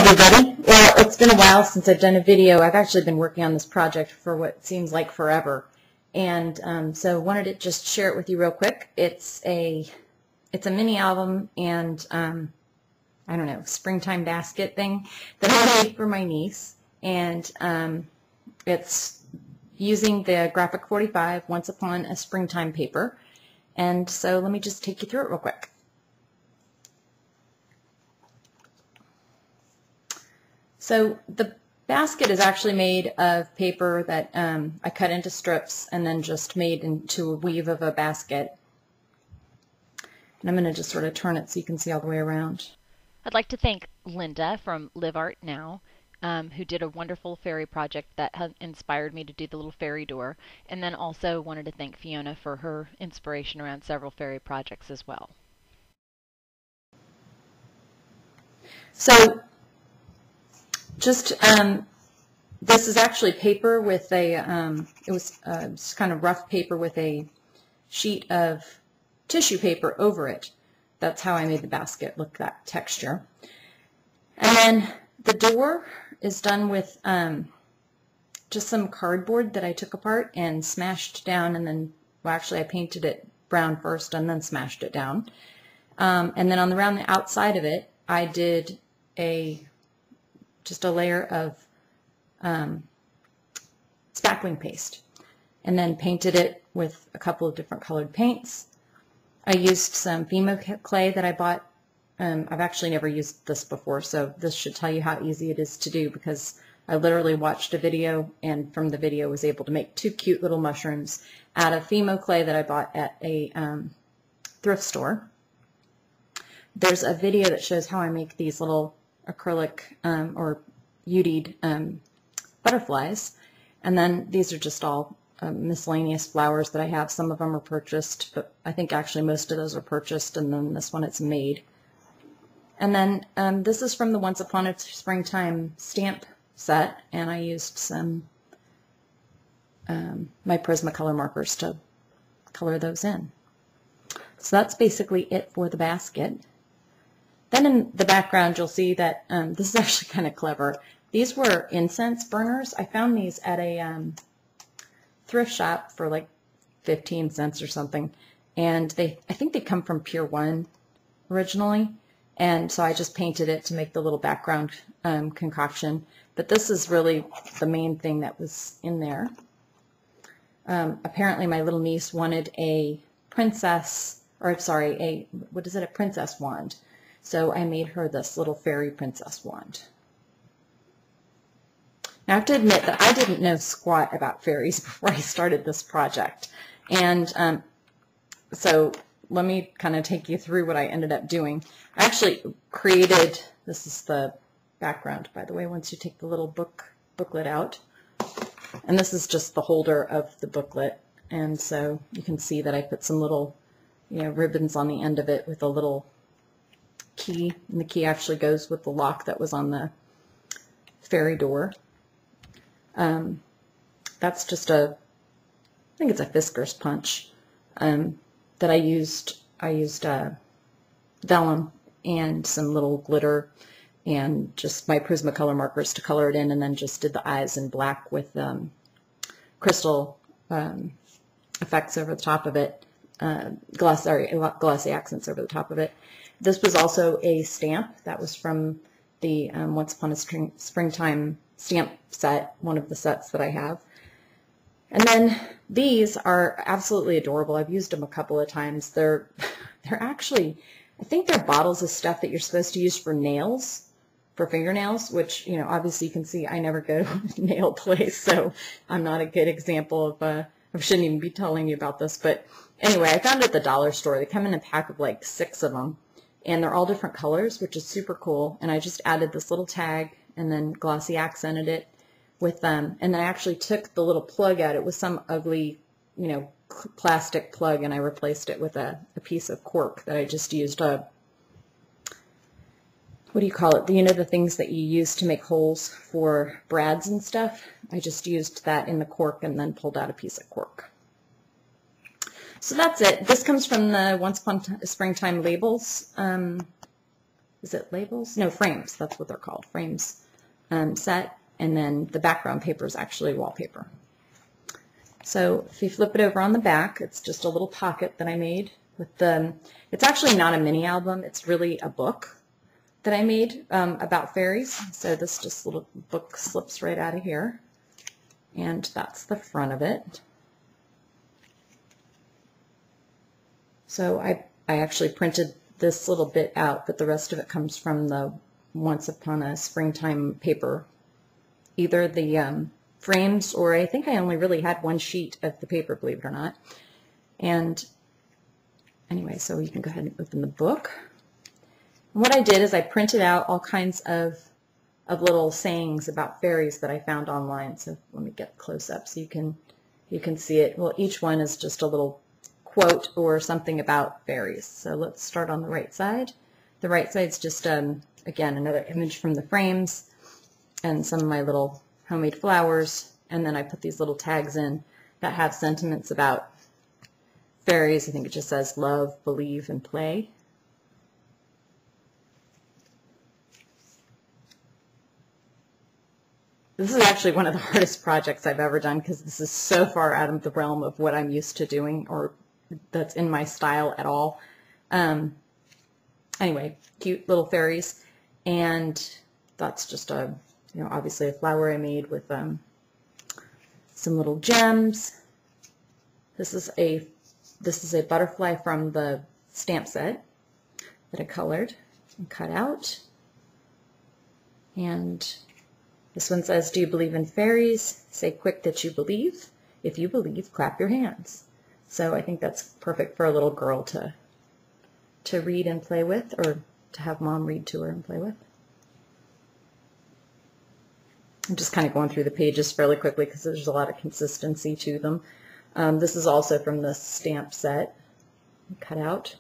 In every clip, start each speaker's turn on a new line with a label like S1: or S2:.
S1: everybody. Well, it's been a while since I've done a video. I've actually been working on this project for what seems like forever. And so wanted to just share it with you real quick. It's a mini album and I don't know, springtime basket thing that I made for my niece. And it's using the Graphic 45 Once Upon a Springtime paper. And so let me just take you through it real quick. So the basket is actually made of paper that I cut into strips and then just made into a weave of a basket. And I'm going to just sort of turn it so you can see all the way around.
S2: I'd like to thank Linda from Livartnow, who did a wonderful fairy project that has inspired me to do the little fairy door. And then also wanted to thank Fiona for her inspiration around several fairy projects as well.
S1: So just this is actually paper with a it was just kind of rough paper with a sheet of tissue paper over it. That's how I made the basket look that texture. And then the door is done with just some cardboard that I took apart and smashed down, and then, well, actually I painted it brown first and then smashed it down. And then around the outside of it, I did just a layer of spackling paste and then painted it with a couple of different colored paints. I used some Fimo clay that I bought. I've actually never used this before, so this should tell you how easy it is to do, because I literally watched a video and from the video was able to make two cute little mushrooms out of Fimo clay that I bought at a thrift store. There's a video that shows how I make these little acrylic or UD'd butterflies, and then these are just all miscellaneous flowers that I have. Some of them are purchased, but I think actually most of those are purchased, and then this one it's made. And then this is from the Once Upon a Springtime stamp set, and I used some my Prismacolor markers to color those in. So that's basically it for the basket. Then in the background you'll see that this is actually kind of clever. These were incense burners. I found these at a thrift shop for like 15 cents or something, and I think they come from Pier 1 originally, and so I just painted it to make the little background concoction. But this is really the main thing that was in there. Apparently my little niece wanted a princess, or sorry, a princess wand. So I made her this little fairy princess wand. Now, I have to admit that I didn't know squat about fairies before I started this project. And so let me kind of take you through what I ended up doing. I actually created, this is the background, by the way, once you take the little booklet out. And this is just the holder of the booklet. And so you can see that I put some little, ribbons on the end of it with a little key. And the key actually goes with the lock that was on the fairy door. That's just I think it's a Fisker's punch that I used. I used vellum and some little glitter and just my Prismacolor markers to color it in, and then just did the eyes in black with crystal effects over the top of it, glossy accents over the top of it. This was also a stamp that was from the Once Upon a Springtime stamp set, one of the sets that I have. And then these are absolutely adorable. I've used them a couple of times. They're actually, I think they're bottles of stuff that you're supposed to use for nails, for fingernails, which, obviously you can see I never go to nail place, so I'm not a good example of, I shouldn't even be telling you about this. But anyway, I found it at the dollar store. They come in a pack of like 6 of them, and they're all different colors, which is super cool. And I just added this little tag and then glossy accented it with them. And then I actually took the little plug out. It was some ugly, plastic plug, and I replaced it with a piece of cork that I just used what do you call it? The things that you use to make holes for brads and stuff. I just used that in the cork and then pulled out a piece of cork. So that's it. This comes from the Once Upon a Springtime labels is it labels? No, frames. That's what they're called, frames set. And then the background paper is actually wallpaper. So if you flip it over on the back, it's just a little pocket that I made with the, it's actually not a mini album. It's really a book that I made about fairies. So this just little book slips right out of here. And that's the front of it. So I actually printed this little bit out, but the rest of it comes from the Once Upon a Springtime paper. Either the frames, or I think I only really had one sheet of the paper, believe it or not. And anyway, so you can go ahead and open the book. And what I did is I printed out all kinds of little sayings about fairies that I found online. So let me get close up so you can see it. Well, each one is just a little quote or something about fairies. So let's start on the right side. The right side is just, again, another image from the frames and some of my little homemade flowers. And then I put these little tags in that have sentiments about fairies. I think it just says love, believe, and play. This is actually one of the hardest projects I've ever done because this is so far out of the realm of what I'm used to doing or that's in my style at all. Anyway, cute little fairies, and that's just a, you know, obviously a flower I made with some little gems. This is a butterfly from the stamp set that I colored and cut out. And this one says, "Do you believe in fairies? Say quick that you believe. If you believe, clap your hands." So I think that's perfect for a little girl to read and play with, or to have mom read to her and play with. I'm just kind of going through the pages fairly quickly because there's a lot of consistency to them. This is also from the stamp set, cut out.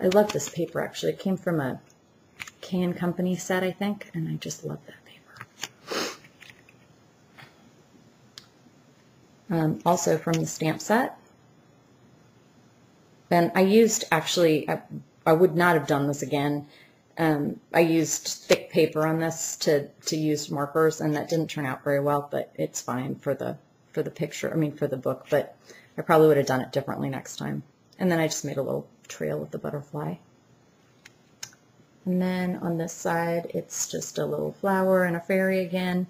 S1: I love this paper, actually. It came from a Can Company set, I think, and I just love that paper. Also from the stamp set. And I used, actually, I would not have done this again. I used thick paper on this to use markers, and that didn't turn out very well, but it's fine for the picture, I mean for the book, but I probably would have done it differently next time. And then I just made a little trail with the butterfly. And then on this side, it's just a little flower and a fairy again.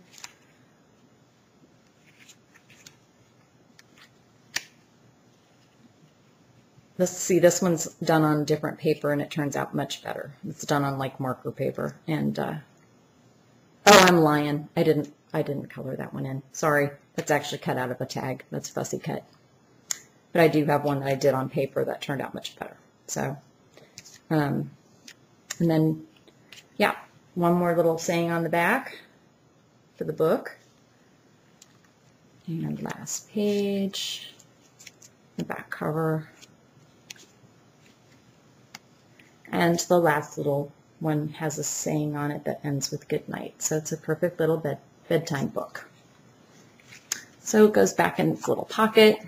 S1: See, this one's done on different paper, and it turns out much better. It's done on like marker paper. And oh, I'm lying. I didn't color that one in. Sorry, that's actually cut out of a tag. That's fussy cut. But I do have one that I did on paper that turned out much better. So, and then, yeah, one more little saying on the back for the book. And last page, the back cover. And the last little one has a saying on it that ends with good night. So it's a perfect little bedtime book. So it goes back in its little pocket.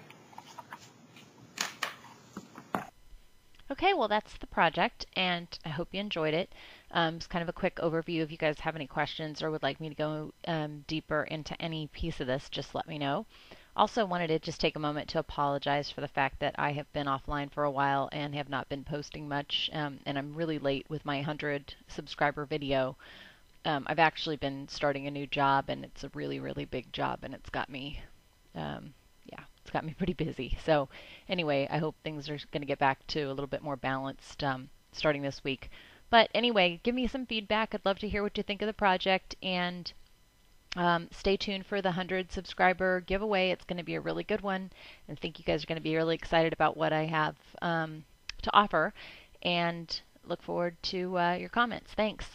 S2: Okay, well that's the project, and I hope you enjoyed it. It's kind of a quick overview. If you guys have any questions or would like me to go deeper into any piece of this, just let me know. Also wanted to just take a moment to apologize for the fact that I have been offline for a while and have not been posting much, and I'm really late with my 100 subscriber video. I've actually been starting a new job, and it's a really, really big job, and it's got me it's got me pretty busy. So anyway, I hope things are going to get back to a little bit more balanced starting this week. But anyway, give me some feedback. I'd love to hear what you think of the project, and stay tuned for the 100 subscriber giveaway. It's going to be a really good one, and I think you guys are going to be really excited about what I have to offer, and look forward to your comments. Thanks.